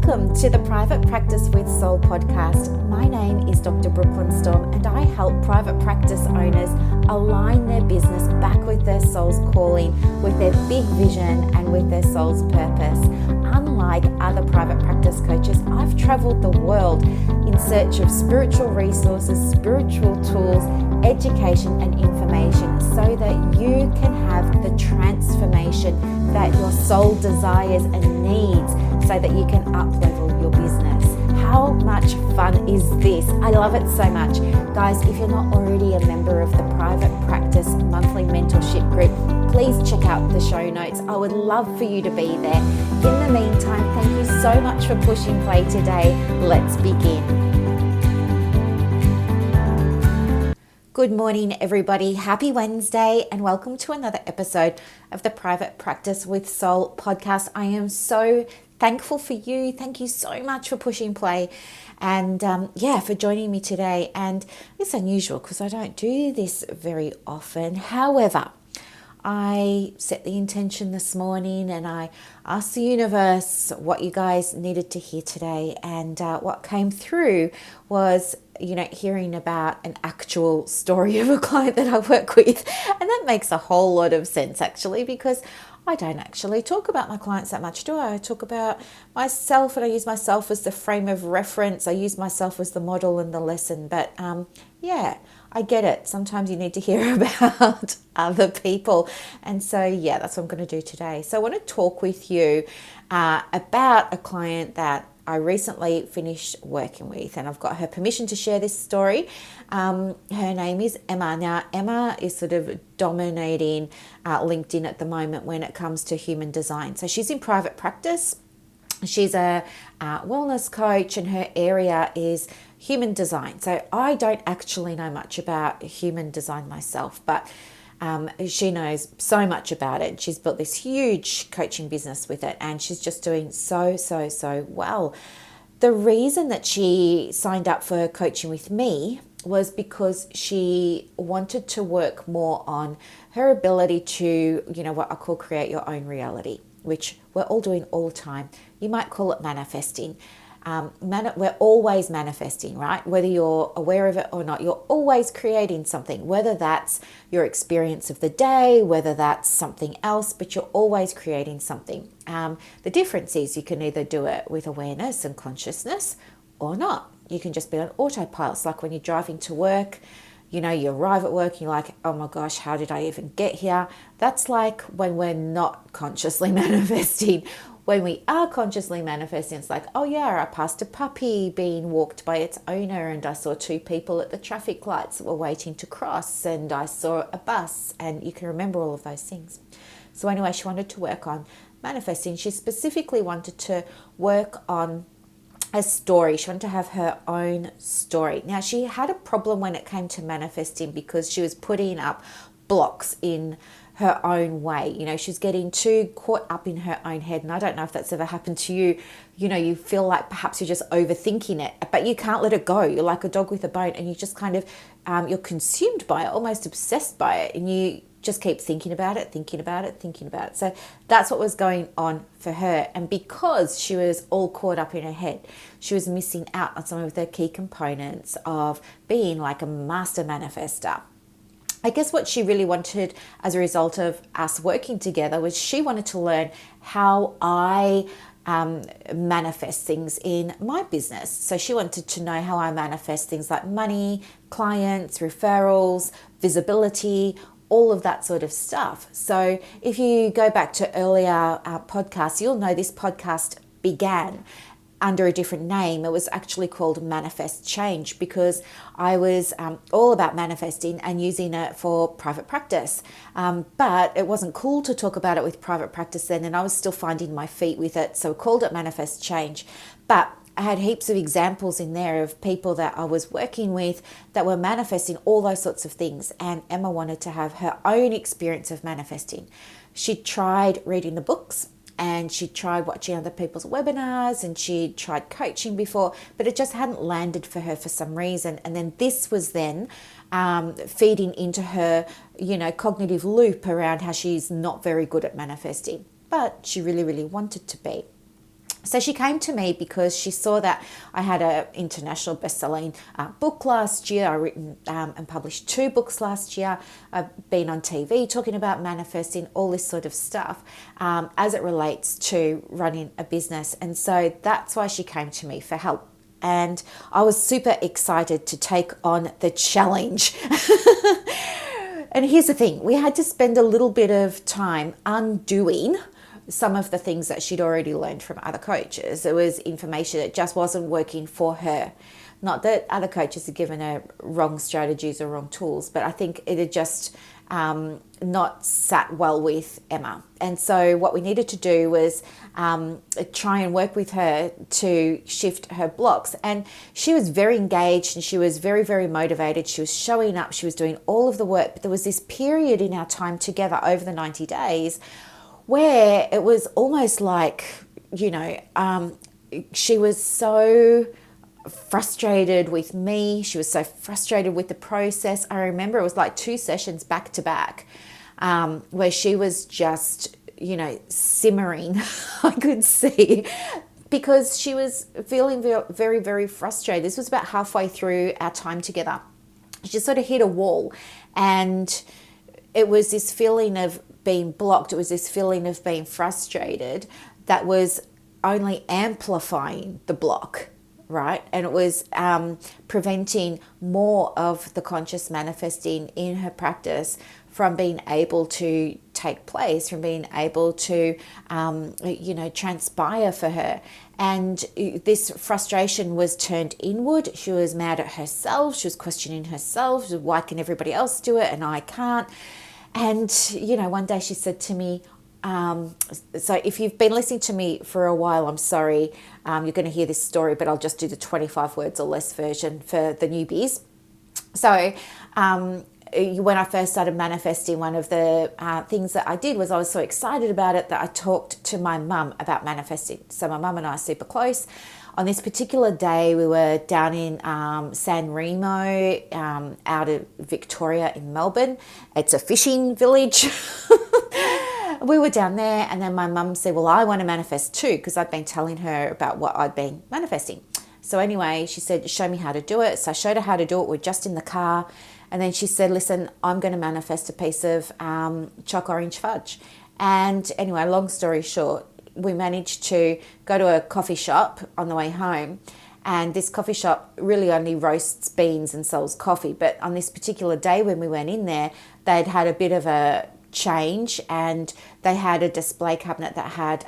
Welcome to the Private Practice with Soul podcast. My name is Dr. Brooklyn Storme, and I help private practice owners align their business back with their soul's calling, with their big vision and with their soul's purpose. Unlike other private practice coaches, I've traveled the world in search of spiritual resources, spiritual tools, education and information so that you can have the transformation that your soul desires and needs so that you can up-level your business. How much fun is this? I love it so much. Guys, if you're not already a member of the Private Practice Monthly Mentorship Group, please check out the show notes. I would love for you to be there. In the meantime, thank you so much for pushing play today. Let's begin. Good morning, everybody. Happy Wednesday and welcome to another episode of the Private Practice with Soul podcast. I am so thankful for you. Thank you so much for pushing play and for joining me today. And it's unusual because I don't do this very often. However, I set the intention this morning and I asked the universe what you guys needed to hear today. And what came through was, hearing about an actual story of a client that I work with. And that makes a whole lot of sense actually, because I don't actually talk about my clients that much, do I? I talk about myself and I use myself as the frame of reference. I use myself as the model and the lesson. But I get it. Sometimes you need to hear about other people. And so, that's what I'm going to do today. So I want to talk with you about a client that I recently finished working with, and I've got her permission to share this story. Her name is Emma. Now, Emma is sort of dominating LinkedIn at the moment when it comes to human design. So she's in private practice. She's a wellness coach, and her area is human design. So I don't actually know much about human design myself, but she knows so much about it. She's built this huge coaching business with it, and she's just doing so well. The reason that she signed up for coaching with me was because she wanted to work more on her ability to, what I call create your own reality, which we're all doing all the time. You might call it manifesting. We're always manifesting, right? Whether you're aware of it or not, you're always creating something, whether that's your experience of the day, whether that's something else, but you're always creating something. The difference is you can either do it with awareness and consciousness or not. You can just be on autopilot. It's like when you're driving to work, you arrive at work and you're like, oh my gosh, how did I even get here? That's like when we're not consciously manifesting. When we are consciously manifesting, it's like, oh yeah, I passed a puppy being walked by its owner, and I saw two people at the traffic lights that were waiting to cross, and I saw a bus, and you can remember all of those things. So anyway, she wanted to work on manifesting. She specifically wanted to work on a story. She wanted to have her own story. Now, she had a problem when it came to manifesting because she was putting up blocks in her own way. She's getting too caught up in her own head. And I don't know if that's ever happened to you. You feel like perhaps you're just overthinking it, but you can't let it go. You're like a dog with a bone, and you just kind of, you're consumed by it, almost obsessed by it. And you just keep thinking about it. So that's what was going on for her. And because she was all caught up in her head, she was missing out on some of the key components of being like a master manifester. I guess what she really wanted as a result of us working together was she wanted to learn how I manifest things in my business. So she wanted to know how I manifest things like money, clients, referrals, visibility, all of that sort of stuff. So if you go back to earlier podcasts, you'll know this podcast began under a different name. It was actually called Manifest Change because I was all about manifesting and using it for private practice. But it wasn't cool to talk about it with private practice then, and I was still finding my feet with it. So I called it Manifest Change. But I had heaps of examples in there of people that I was working with that were manifesting all those sorts of things. And Emma wanted to have her own experience of manifesting. She tried reading the books, and she tried watching other people's webinars, and she tried coaching before, but it just hadn't landed for her for some reason. And then this was then feeding into her, cognitive loop around how she's not very good at manifesting, but she really, really wanted to be. So she came to me because she saw that I had an international best-selling book last year. I've written and published 2 books last year. I've been on TV talking about manifesting, all this sort of stuff as it relates to running a business. And so that's why she came to me for help. And I was super excited to take on the challenge. And here's the thing, we had to spend a little bit of time undoing some of the things that she'd already learned from other coaches. There was information that just wasn't working for her. Not that other coaches had given her wrong strategies or wrong tools, but I think it had just not sat well with Emma. And so what we needed to do was try and work with her to shift her blocks. And she was very engaged and she was very, very motivated. She was showing up, she was doing all of the work. But there was this period in our time together over the 90 days where it was almost like, she was so frustrated with me. She was so frustrated with the process. I remember it was like 2 sessions back to back where she was just, simmering, I could see, because she was feeling very, very frustrated. This was about halfway through our time together. She just sort of hit a wall, and it was this feeling of being blocked. It was this feeling of being frustrated that was only amplifying the block, right? And it was preventing more of the conscious manifesting in her practice from being able to take place, from being able to, transpire for her. And this frustration was turned inward. She was mad at herself. She was questioning herself. Why can everybody else do it and I can't? And, one day she said to me, so if you've been listening to me for a while, I'm sorry, you're going to hear this story, but I'll just do the 25 words or less version for the newbies. So when I first started manifesting, one of the things that I did was I was so excited about it that I talked to my mum about manifesting. So my mum and I are super close. On this particular day, we were down in San Remo, out of Victoria in Melbourne. It's a fishing village. We were down there, and then my mum said, well, I want to manifest too, because I'd been telling her about what I'd been manifesting. So anyway, she said, show me how to do it. So I showed her how to do it. We're just in the car. And then she said, listen, I'm going to manifest a piece of choc orange fudge. And anyway, long story short, we managed to go to a coffee shop on the way home, and this coffee shop really only roasts beans and sells coffee. But on this particular day when we went in there, they'd had a bit of a change, and they had a display cabinet that had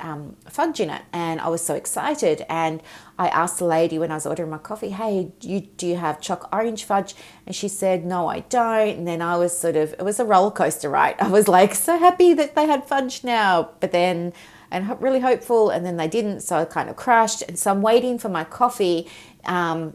fudge in it, and I was so excited. And I asked the lady when I was ordering my coffee, hey, do you have choc orange fudge? And she said, no, I don't. And then I was it was a roller coaster, right? I was like so happy that they had fudge now, but then and really hopeful, and then they didn't, so I kind of crashed. And so I'm waiting for my coffee, near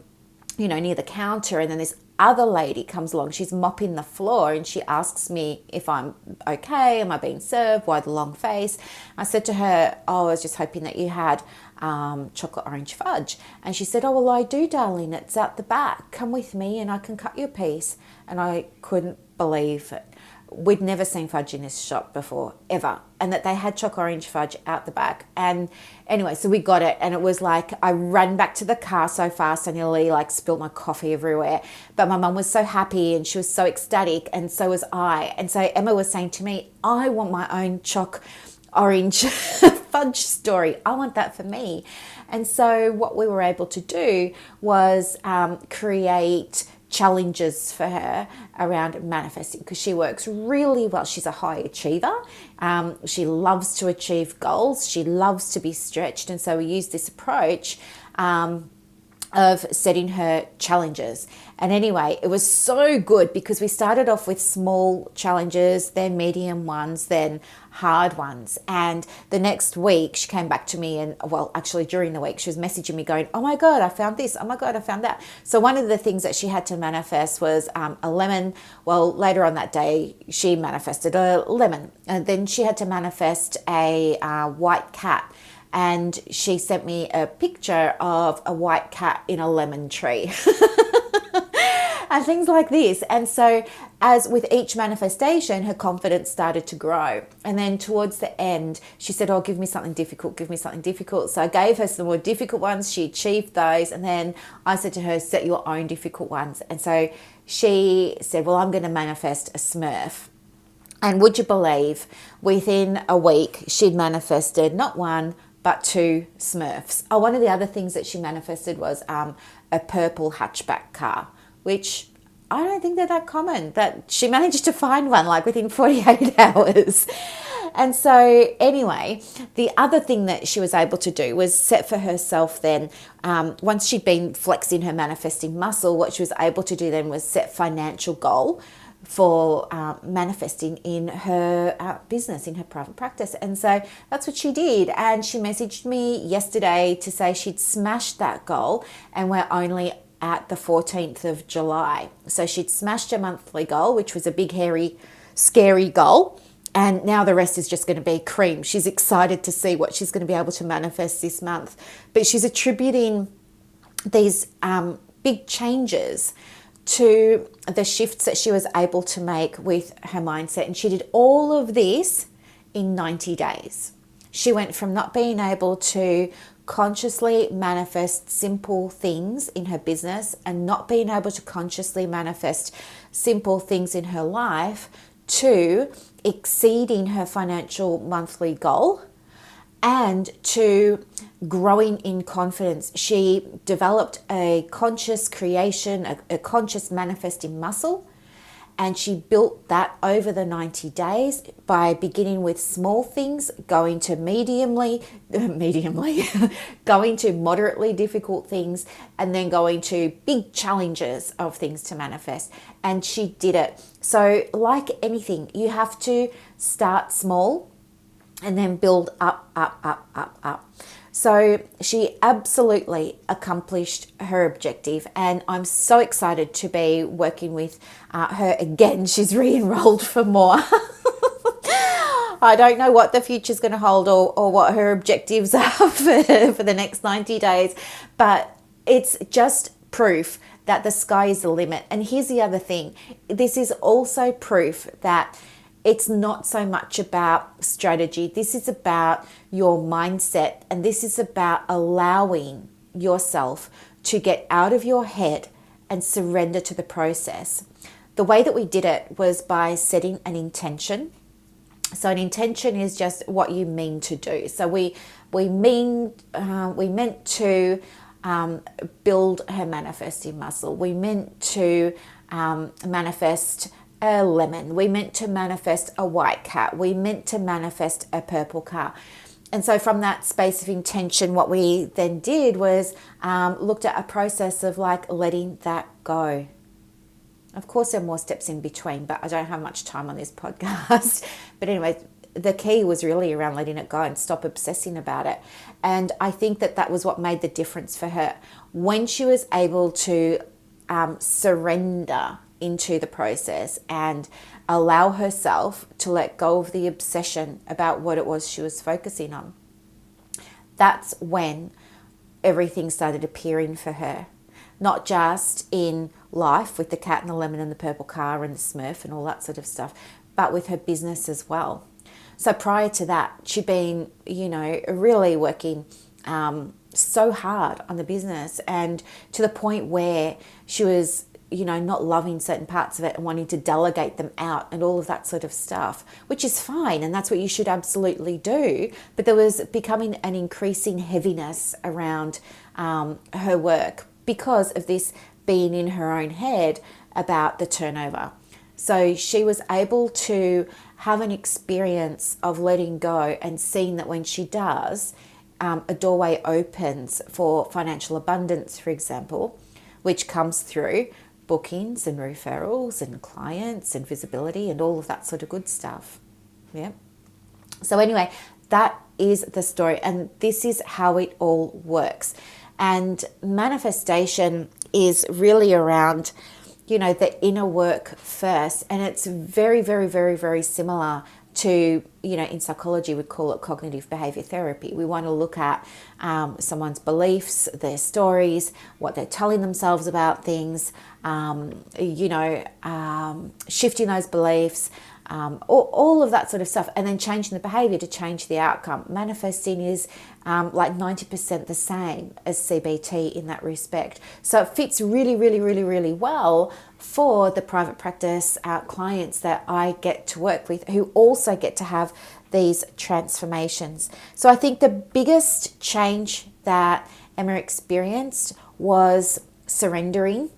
the counter, and then this other lady comes along. She's mopping the floor, and she asks me if I'm okay, am I being served, why the long face? I said to her, oh, I was just hoping that you had chocolate orange fudge. And she said, oh, well, I do, darling, it's out the back, come with me and I can cut you a piece. And I couldn't believe it. We'd never seen fudge in this shop before, ever. And that they had choc orange fudge out the back. And anyway, so we got it. And it was like, I ran back to the car so fast, I nearly spilled my coffee everywhere. But my mum was so happy and she was so ecstatic, and so was I. And so Emma was saying to me, I want my own choc orange fudge story. I want that for me. And so what we were able to do was create challenges for her around manifesting, because she works really well. She's a high achiever. She loves to achieve goals. She loves to be stretched. And so we use this approach of setting her challenges. And anyway, it was so good because we started off with small challenges, then medium ones, then hard ones. And the next week she came back to me, and well, actually during the week she was messaging me going, oh my God, I found this. Oh my God, I found that. So one of the things that she had to manifest was a lemon. Well, later on that day, she manifested a lemon. And then she had to manifest a white cat. And she sent me a picture of a white cat in a lemon tree. and things like this. And so as with each manifestation, her confidence started to grow. And then towards the end, she said, oh, give me something difficult, give me something difficult. So I gave her some more difficult ones. She achieved those. And then I said to her, set your own difficult ones. And so she said, well, I'm going to manifest a Smurf. And would you believe, within a week, she'd manifested not one, but 2 Smurfs. Oh, one of the other things that she manifested was a purple hatchback car, which I don't think they're that common, that she managed to find one like within 48 hours. And so anyway, the other thing that she was able to do was set for herself then, once she'd been flexing her manifesting muscle, what she was able to do then was set financial goal for manifesting in her business, in her private practice. And so that's what she did. And she messaged me yesterday to say she'd smashed that goal, and we're only at the 14th of July. So she'd smashed her monthly goal, which was a big, hairy, scary goal. And now the rest is just going to be cream. She's excited to see what she's going to be able to manifest this month. But she's attributing these big changes to the shifts that she was able to make with her mindset. And she did all of this in 90 days. She went from not being able to consciously manifest simple things in her business and not being able to consciously manifest simple things in her life to exceeding her financial monthly goal and to growing in confidence. She developed a conscious creation, a conscious manifesting muscle, and she built that over the 90 days by beginning with small things, going to mediumly, going to moderately difficult things, and then going to big challenges of things to manifest. And she did it. So like anything, you have to start small and then build up, up, up, up, up. So she absolutely accomplished her objective, and I'm so excited to be working with her again. She's re-enrolled for more. I don't know what the future's going to hold or what her objectives are for the next 90 days, but it's just proof that the sky is the limit. And here's the other thing. This is also proof that it's not so much about strategy. This is about your mindset, and this is about allowing yourself to get out of your head and surrender to the process. The way that we did it was by setting an intention. So an intention is just what you mean to do. So we meant to build her manifesting muscle. We meant to manifest a lemon. We meant to manifest a white cat. We meant to manifest a purple car. And so from that space of intention, what we then did was looked at a process of like letting that go. Of course, there are more steps in between, but I don't have much time on this podcast. But anyway, the key was really around letting it go and stop obsessing about it. And I think that that was what made the difference for her. When she was able to surrender into the process and allow herself to let go of the obsession about what it was she was focusing on, that's when everything started appearing for her. Not just in life with the cat and the lemon and the purple car and the Smurf and all that sort of stuff, but with her business as well. So prior to that, she'd been, really working so hard on the business, and to the point where she was not loving certain parts of it and wanting to delegate them out and all of that sort of stuff, which is fine. And that's what you should absolutely do. But there was becoming an increasing heaviness around her work because of this being in her own head about the turnover. So she was able to have an experience of letting go and seeing that when she does, a doorway opens for financial abundance, for example, which comes through bookings and referrals and clients and visibility and all of that sort of good stuff. Yeah. So anyway, that is the story, and this is how it all works. And manifestation is really around, the inner work first, and it's very, very, very, very similar to, in psychology, we call it cognitive behavior therapy. We want to look at someone's beliefs, their stories, what they're telling themselves about things, shifting those beliefs, all of that sort of stuff, and then changing the behavior to change the outcome. Manifesting is like 90% the same as CBT in that respect. So it fits really, really, really, really well for the private practice clients that I get to work with, who also get to have these transformations. So I think the biggest change that Emma experienced was surrendering.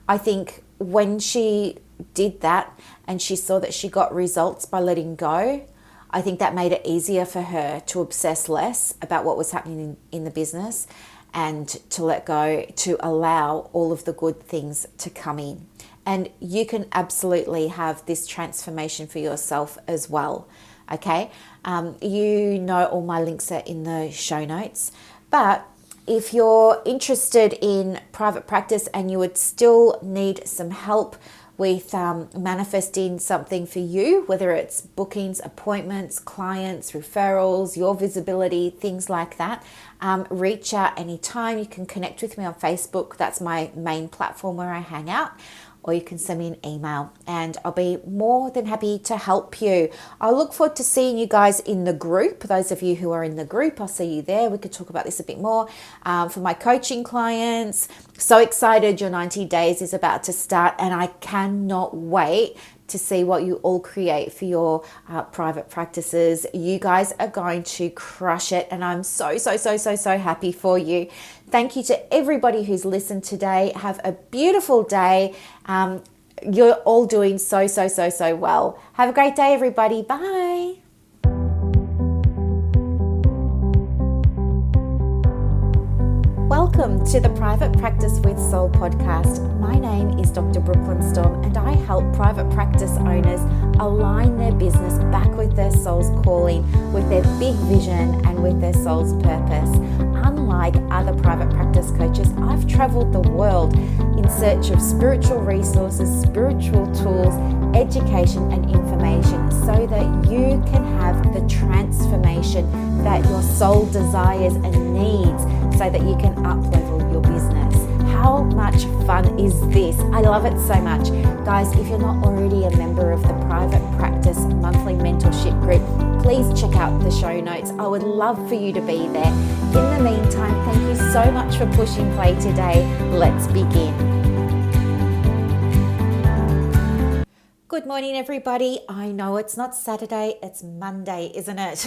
I think when she did that and she saw that she got results by letting go, I think that made it easier for her to obsess less about what was happening in the business and to let go, to allow all of the good things to come in. And you can absolutely have this transformation for yourself as well. Okay, all my links are in the show notes. But if you're interested in private practice and you would still need some help with manifesting something for you, whether it's bookings, appointments, clients, referrals, your visibility, things like that, reach out anytime. You can connect with me on Facebook. That's my main platform where I hang out. Or you can send me an email and I'll be more than happy to help you. I look forward to seeing you guys in the group. Those of you who are in the group, I'll see you there. We could talk about this a bit more. For my coaching clients, so excited, your 90 days is about to start and I cannot wait to see what you all create for your private practices. You guys are going to crush it and I'm so happy for you. Thank you to everybody who's listened today. Have a beautiful day. You're all doing so well. Have a great day, everybody. Bye. Welcome to the Private Practice with Soul podcast. My name is Dr. Brooklyn Storme and I help private practice owners align their business back with their soul's calling, with their big vision and with their soul's purpose. Unlike other private practice coaches, I've traveled the world in search of spiritual resources, spiritual tools, education and information so that you can have the transformation that your soul desires and needs so that you can up-level your business. How much fun is this? I love it so much. Guys, if you're not already a member of the Private Practice Monthly Mentorship Group, please check out the show notes. I would love for you to be there. In the meantime, thank you so much for pushing play today. Let's begin. Good morning, everybody. I know it's not Saturday, it's Monday, isn't it?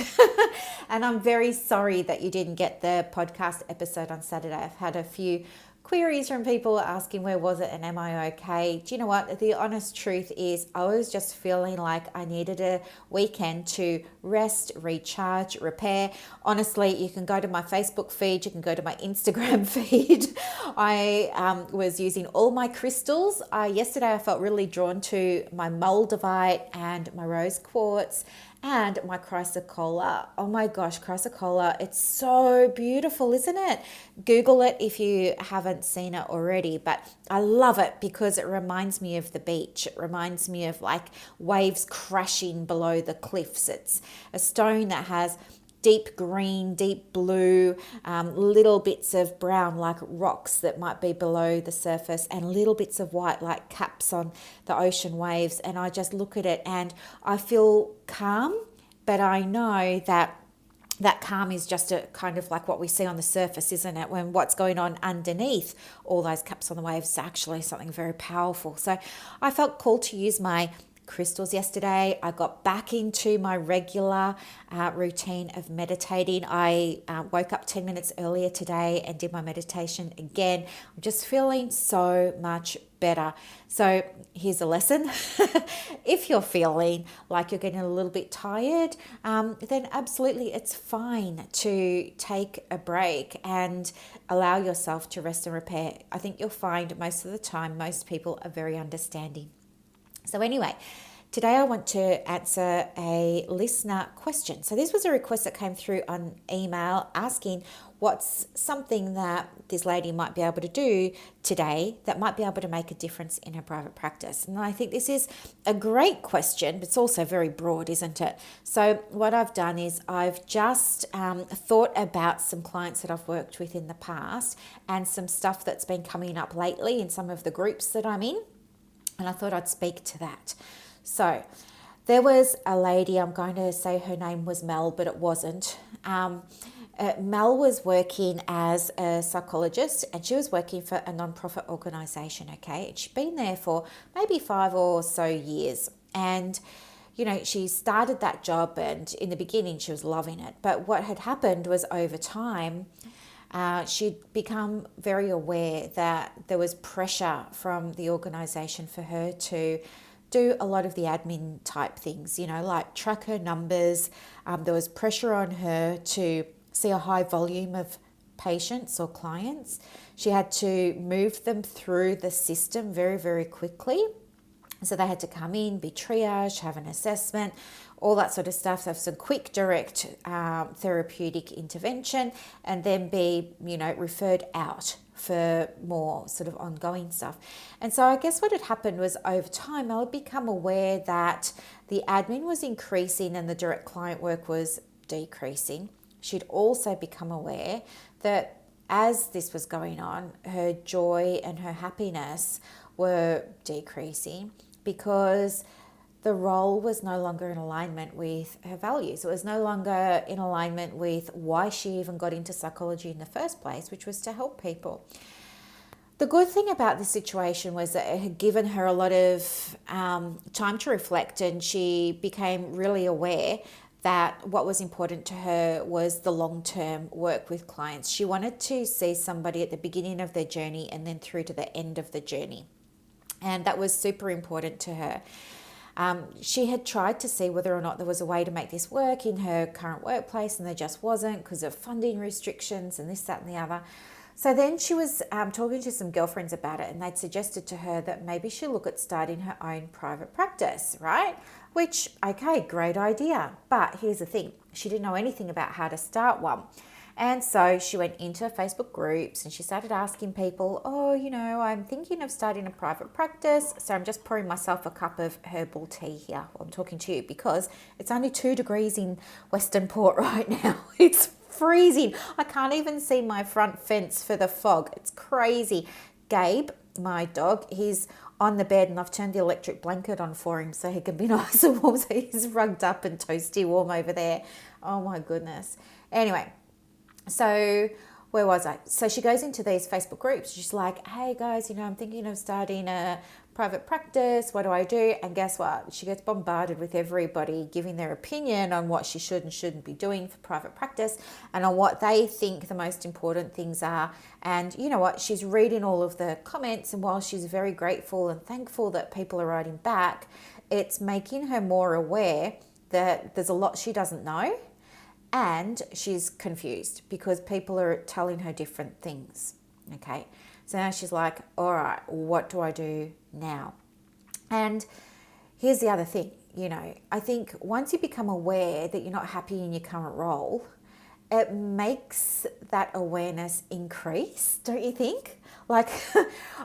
And I'm very sorry that you didn't get the podcast episode on Saturday. I've had a few queries from people asking where was it and am I okay? Do you know what? The honest truth is I was just feeling like I needed a weekend to rest, recharge, repair. Honestly, you can go to my Facebook feed, you can go to my Instagram feed. I was using all my crystals. Yesterday I felt really drawn to my moldavite and my rose quartz and my chrysocolla. Oh my gosh, chrysocolla, it's so beautiful, isn't it? Google it if you haven't seen it already, but I love it because it reminds me of the beach. It reminds me of like waves crashing below the cliffs. It's a stone that has deep green, deep blue, little bits of brown like rocks that might be below the surface, and little bits of white like caps on the ocean waves. And I just look at it and I feel calm, but I know that calm is just a kind of like what we see on the surface, isn't it? When what's going on underneath all those caps on the waves is actually something very powerful. So I felt called to use my crystals yesterday. I got back into my regular routine of meditating. I woke up 10 minutes earlier today and did my meditation again. I'm just feeling so much better. So here's a lesson. If you're feeling like you're getting a little bit tired, then absolutely it's fine to take a break and allow yourself to rest and repair. I think you'll find most of the time, most people are very understanding. So anyway, Today I want to answer a listener question. So this was a request that came through on email asking what's something that this lady might be able to do today that might be able to make a difference in her private practice. And I think this is a great question, but it's also very broad, isn't it? So what I've done is I've just thought about some clients that I've worked with in the past and some stuff that's been coming up lately in some of the groups that I'm in. And I thought I'd speak to that. So there was a lady, I'm going to say her name was Mel, but it wasn't. Mel was working as a psychologist and she was working for a nonprofit organisation, okay? And she'd been there for maybe 5 or so years. And, you know, she started that job and in the beginning she was loving it. But what had happened was over time, she'd become very aware that there was pressure from the organisation for her to do a lot of the admin type things, you know, like track her numbers. There was pressure on her to see a high volume of patients or clients. She had to move them through the system very, very quickly. So they had to come in, be triaged, have an assessment, all that sort of stuff. So have some quick, direct therapeutic intervention and then be, you know, referred out for more sort of ongoing stuff. And so I guess what had happened was over time, I would become aware that the admin was increasing and the direct client work was decreasing. She'd also become aware that as this was going on, her joy and her happiness were decreasing because the role was no longer in alignment with her values. It was no longer in alignment with why she even got into psychology in the first place, which was to help people. The good thing about this situation was that it had given her a lot of time to reflect, and she became really aware that what was important to her was the long-term work with clients. She wanted to see somebody at the beginning of their journey and then through to the end of the journey. And that was super important to her. She had tried to see whether or not there was a way to make this work in her current workplace, and there just wasn't because of funding restrictions and this, that, and the other. So then she was talking to some girlfriends about it, and they'd suggested to her that maybe she look at starting her own private practice, right? Which, okay, great idea. But here's the thing, she didn't know anything about how to start one. And so she went into Facebook groups and she started asking people, oh, you know, I'm thinking of starting a private practice. So I'm just pouring myself a cup of herbal tea here while I'm talking to you because it's only 2 degrees in Western Port right now. It's freezing. I can't even see my front fence for the fog. It's crazy. Gabe, my dog, he's on the bed and I've turned the electric blanket on for him so he can be nice and warm. So he's rugged up and toasty warm over there. Oh my goodness. Anyway. So where was I? So she goes into these Facebook groups. She's like, hey guys, you know, I'm thinking of starting a private practice. What do I do? And guess what? She gets bombarded with everybody giving their opinion on what she should and shouldn't be doing for private practice and on what they think the most important things are. And you know what? She's reading all of the comments, and while she's very grateful and thankful that people are writing back, it's making her more aware that there's a lot she doesn't know. And she's confused because people are telling her different things, okay? So now she's like, all right, what do I do now? And here's the other thing, you know, I think once you become aware that you're not happy in your current role, it makes that awareness increase, don't you think? Like,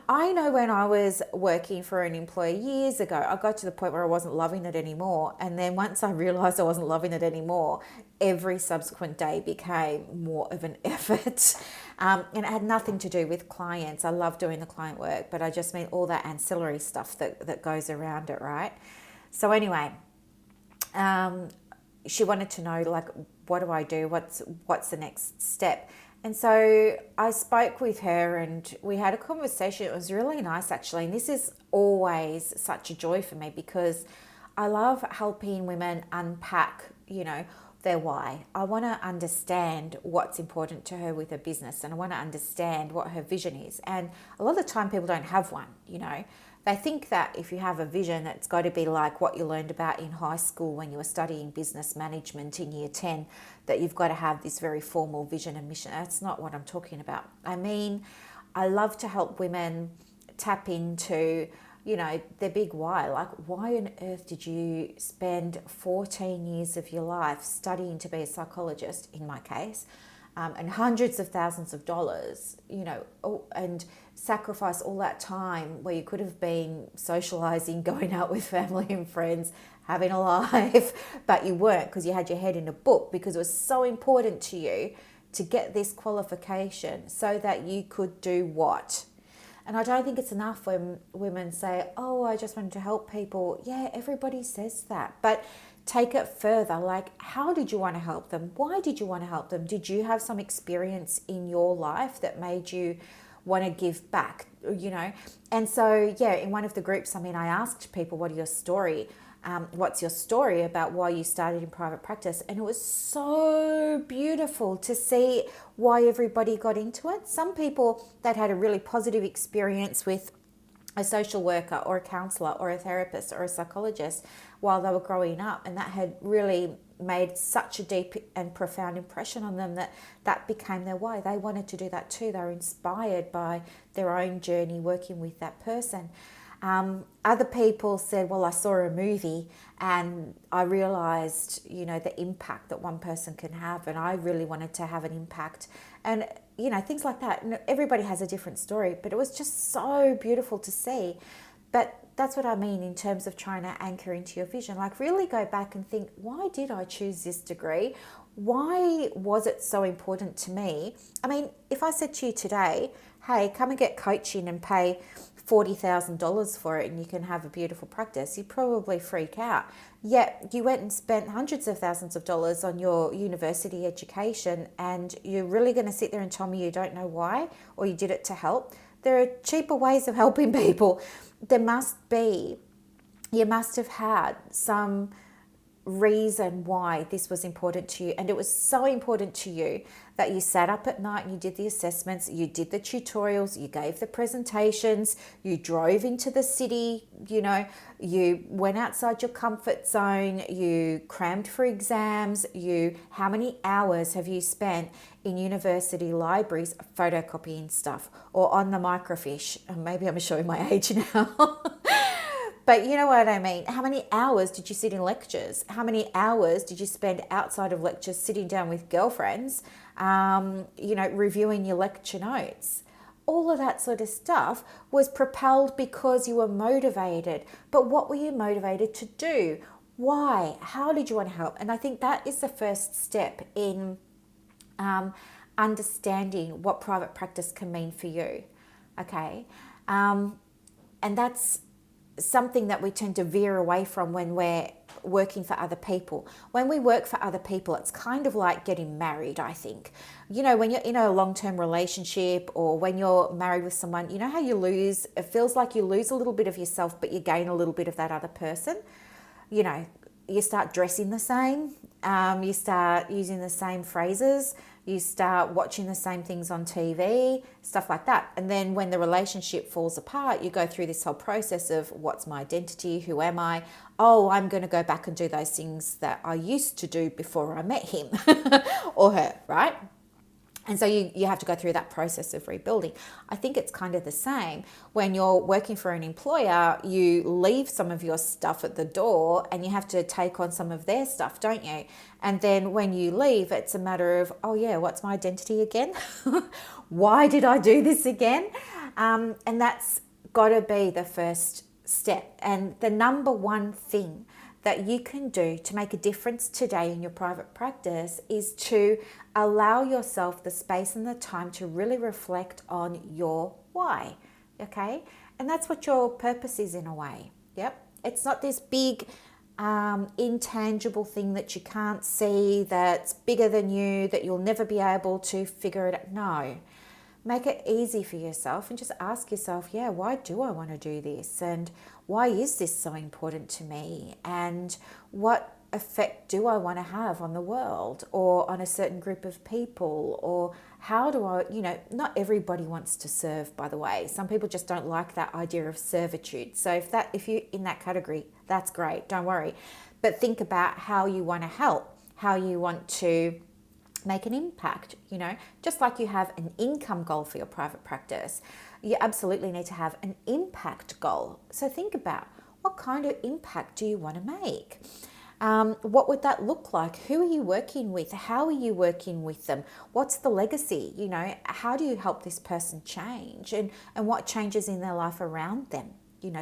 I know when I was working for an employer years ago, I got to the point where I wasn't loving it anymore. And then once I realized I wasn't loving it anymore, every subsequent day became more of an effort. And it had nothing to do with clients. I love doing the client work, but I just mean all that ancillary stuff that goes around it, right? So anyway, she wanted to know, like, what do I do? What's the next step? And so I spoke with her and we had a conversation. It was really nice, actually. And this is always such a joy for me because I love helping women unpack, you know, their why. I want to understand what's important to her with her business, and I want to understand what her vision is. And a lot of the time people don't have one, you know. They think that if you have a vision, it's got to be like what you learned about in high school when you were studying business management in year 10, that you've got to have this very formal vision and mission. That's not what I'm talking about. I mean, I love to help women tap into, the big why. Like, why on earth did you spend 14 years of your life studying to be a psychologist, in my case, and hundreds of thousands of dollars, and sacrifice all that time where you could have been socializing, going out with family and friends, having a life, but you weren't because you had your head in a book, because it was so important to you to get this qualification so that you could do what? And I don't think it's enough when women say, oh, I just wanted to help people. Yeah, everybody says that. But take it further. Like, how did you want to help them? Why did you want to help them? Did you have some experience in your life that made you want to give back, And so, in one of the groups, I asked people, what's your story about why you started in private practice? And it was so beautiful to see why everybody got into it. Some people that had a really positive experience with a social worker or a counsellor or a therapist or a psychologist while they were growing up, and that had really made such a deep and profound impression on them that became their why. They wanted to do that too. They were inspired by their own journey working with that person. Other people said, well, I saw a movie and I realized, the impact that one person can have, and I really wanted to have an impact, and, things like that. And everybody has a different story, but it was just so beautiful to see. But that's what I mean in terms of trying to anchor into your vision. Like, really go back and think, why did I choose this degree? Why was it so important to me? If I said to you today, hey, come and get coaching and pay $40,000 for it and you can have a beautiful practice, you'd probably freak out. Yet you went and spent hundreds of thousands of dollars on your university education, and you're really going to sit there and tell me you don't know why, or you did it to help? There are cheaper ways of helping people. You must have had some reason why this was important to you, and it was so important to you that you sat up at night and you did the assessments, you did the tutorials, you gave the presentations, you drove into the city, you went outside your comfort zone, you crammed for exams, how many hours have you spent in university libraries photocopying stuff or on the microfiche? Maybe I'm showing my age now. But you know what I mean? How many hours did you sit in lectures? How many hours did you spend outside of lectures sitting down with girlfriends, reviewing your lecture notes? All of that sort of stuff was propelled because you were motivated. But what were you motivated to do? Why? How did you want to help? And I think that is the first step in understanding what private practice can mean for you. Okay? And that's something that we tend to veer away from when we're working for other people. When we work for other people, it's kind of like getting married, I think. When you're in a long-term relationship or when you're married with someone, you know how it feels like you lose a little bit of yourself, but you gain a little bit of that other person. You start dressing the same, you start using the same phrases, you start watching the same things on TV, stuff like that. And then when the relationship falls apart, you go through this whole process of, what's my identity? Who am I? Oh, I'm going to go back and do those things that I used to do before I met him or her, right? And so you have to go through that process of rebuilding. I think it's kind of the same. When you're working for an employer, you leave some of your stuff at the door and you have to take on some of their stuff, don't you? And then when you leave, it's a matter of, oh yeah, what's my identity again? Why did I do this again? And that's got to be the first step. And the number one thing that you can do to make a difference today in your private practice is to allow yourself the space and the time to really reflect on your why, okay? And that's what your purpose is in a way, yep? It's not this big intangible thing that you can't see, that's bigger than you, that you'll never be able to figure it out. No. Make it easy for yourself and just ask yourself, why do I want to do this? And why is this so important to me? And what effect do I want to have on the world or on a certain group of people? Or how do I, not everybody wants to serve, by the way. Some people just don't like that idea of servitude. So if you're in that category, that's great, don't worry. But think about how you want to help, how you want to make an impact, just like you have an income goal for your private practice, you absolutely need to have an impact goal. So think about, what kind of impact do you want to make? What would that look like? Who are you working with? How are you working with them? What's the legacy? How do you help this person change, and what changes in their life around them?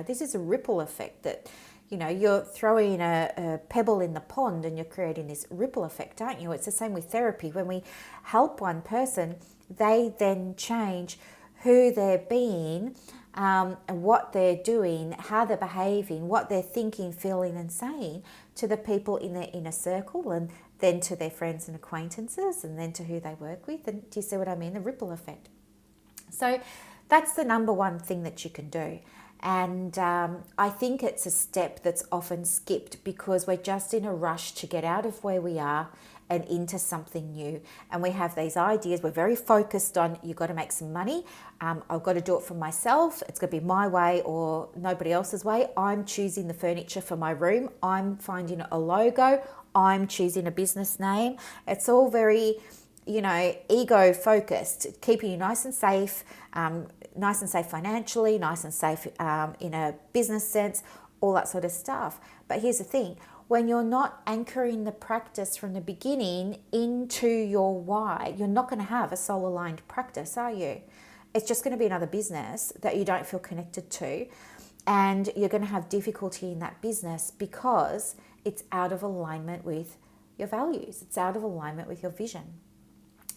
This is a ripple effect that, you're throwing a pebble in the pond and you're creating this ripple effect, aren't you? It's the same with therapy. When we help one person, they then change who they're being, and what they're doing, how they're behaving, what they're thinking, feeling, and saying to the people in their inner circle, and then to their friends and acquaintances, and then to who they work with. And do you see what I mean? The ripple effect. So that's the number one thing that you can do. And I think it's a step that's often skipped because we're just in a rush to get out of where we are and into something new. And we have these ideas. We're very focused on, you've got to make some money. I've got to do it for myself. It's going to be my way or nobody else's way. I'm choosing the furniture for my room. I'm finding a logo. I'm choosing a business name. It's all very, ego focused, keeping you nice and safe financially, nice and safe in a business sense, all that sort of stuff. But here's the thing, when you're not anchoring the practice from the beginning into your why, you're not going to have a soul aligned practice, are you? It's just going to be another business that you don't feel connected to. And you're going to have difficulty in that business because it's out of alignment with your values. It's out of alignment with your vision.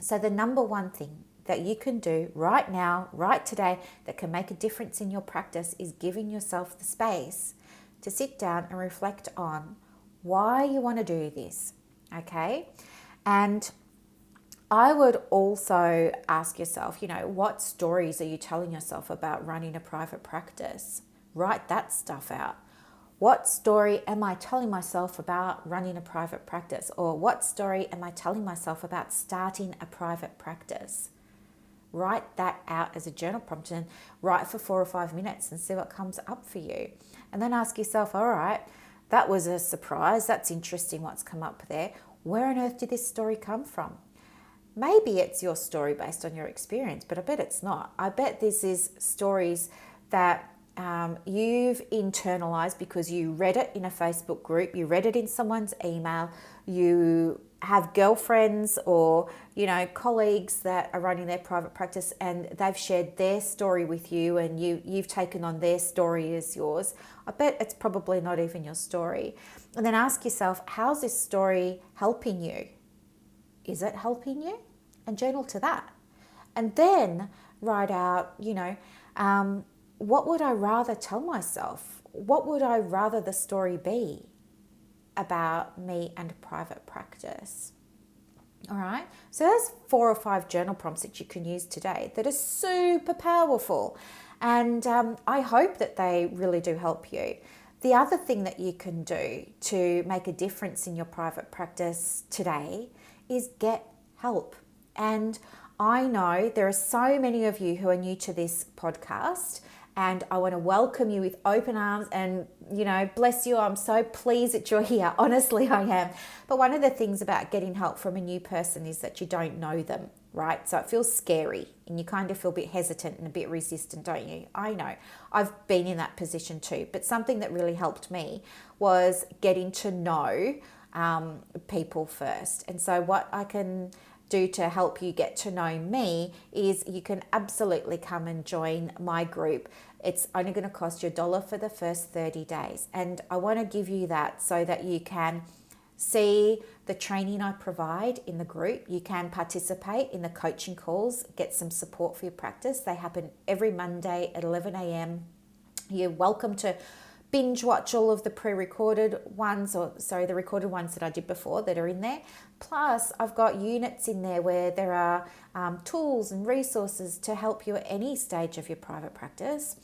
So the number one thing that you can do right now, right today, that can make a difference in your practice is giving yourself the space to sit down and reflect on why you want to do this, okay? And I would also ask yourself, what stories are you telling yourself about running a private practice? Write that stuff out. What story am I telling myself about running a private practice? Or what story am I telling myself about starting a private practice? Write that out as a journal prompt and write for 4 or 5 minutes and see what comes up for you. And then ask yourself, all right, that was a surprise. That's interesting what's come up there. Where on earth did this story come from? Maybe it's your story based on your experience, but I bet it's not. I bet this is stories that you've internalized because you read it in a Facebook group, you read it in someone's email, you have girlfriends or colleagues that are running their private practice and they've shared their story with you and you've taken on their story as yours. I bet it's probably not even your story. And then ask yourself, how's this story helping you? Is it helping you? And journal to that. And then write out, what would I rather tell myself? What would I rather the story be about me and private practice? All right. So there's 4 or 5 journal prompts that you can use today that are super powerful. And I hope that they really do help you. The other thing that you can do to make a difference in your private practice today is get help. And I know there are so many of you who are new to this podcast, and I want to welcome you with open arms and, bless you. I'm so pleased that you're here. Honestly, I am. But one of the things about getting help from a new person is that you don't know them, right? So it feels scary and you kind of feel a bit hesitant and a bit resistant, don't you? I know. I've been in that position too. But something that really helped me was getting to know people first. And so what I can do to help you get to know me is you can absolutely come and join my group. It's only going to cost you $1 for the first 30 days. And I want to give you that so that you can see the training I provide in the group. You can participate in the coaching calls, get some support for your practice. They happen every Monday at 11 a.m. You're welcome to binge watch all of the pre-recorded ones, the recorded ones that I did before that are in there. Plus, I've got units in there where there are tools and resources to help you at any stage of your private practice.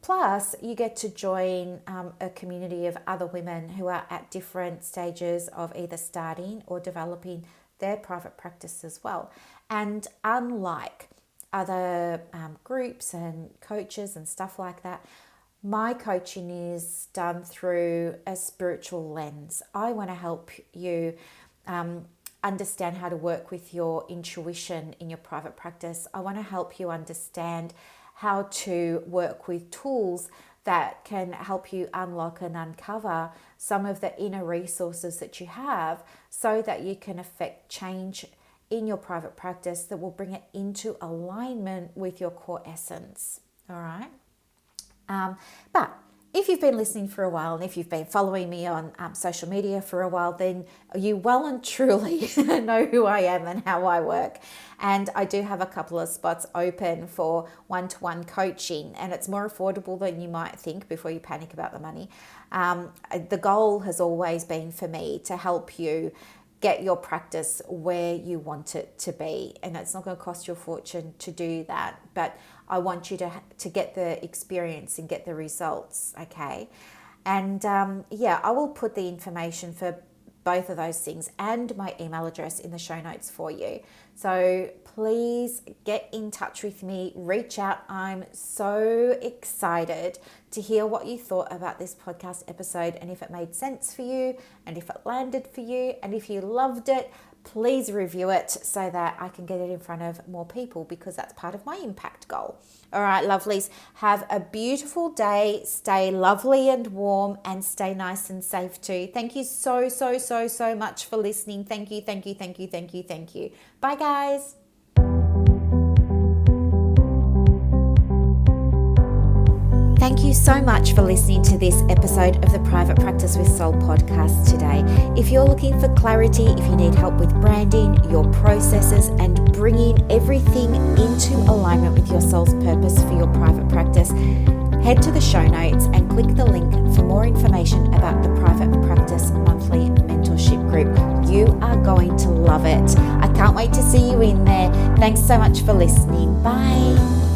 Plus, you get to join a community of other women who are at different stages of either starting or developing their private practice as well. And unlike other groups and coaches and stuff like that, my coaching is done through a spiritual lens. I want to help you understand how to work with your intuition in your private practice. I want to help you understand how to work with tools that can help you unlock and uncover some of the inner resources that you have so that you can affect change in your private practice that will bring it into alignment with your core essence. All right. But if you've been listening for a while and if you've been following me on social media for a while, then you well and truly know who I am and how I work. And I do have a couple of spots open for one-to-one coaching, and it's more affordable than you might think before you panic about the money. The goal has always been for me to help you get your practice where you want it to be, and it's not going to cost you a fortune to do that, but I want you to get the experience and get the results, okay? And I will put the information for both of those things and my email address in the show notes for you. So please get in touch with me, reach out. I'm so excited to hear what you thought about this podcast episode and if it made sense for you and if it landed for you, and if you loved it, please review it so that I can get it in front of more people, because that's part of my impact goal. All right, lovelies, have a beautiful day. Stay lovely and warm and stay nice and safe too. Thank you so much for listening. Thank you. Bye, guys. Thank you so much for listening to this episode of the Private Practice with Soul podcast today. If you're looking for clarity, if you need help with branding, your processes, and bringing everything into alignment with your soul's purpose for your private practice, head to the show notes and click the link for more information about the Private Practice Monthly Mentorship Group. You are going to love it. I can't wait to see you in there. Thanks so much for listening. Bye.